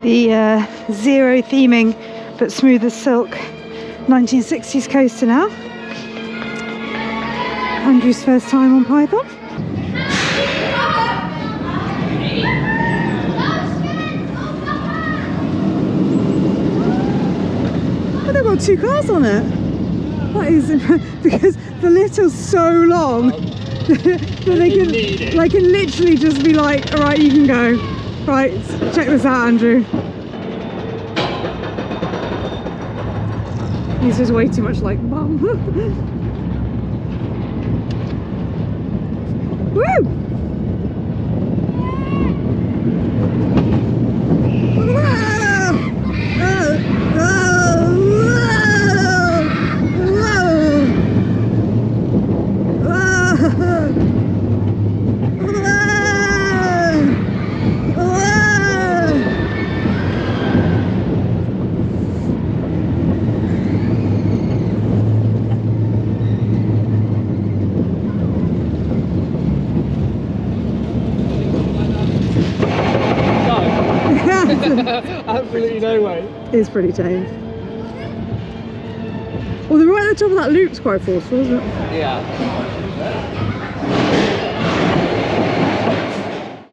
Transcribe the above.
The zero theming but smooth as silk 1960s coaster now. Andrew's first time on Python. Oh, they've got two cars on it. That is because the lift is so long that they can literally just be like, all right, you can go. Right, check this out, Andrew. He's just way too much like mum. Woo! Absolutely no way. It's pretty tame. Well, the right at the top of that loop's quite forceful, isn't it? Yeah.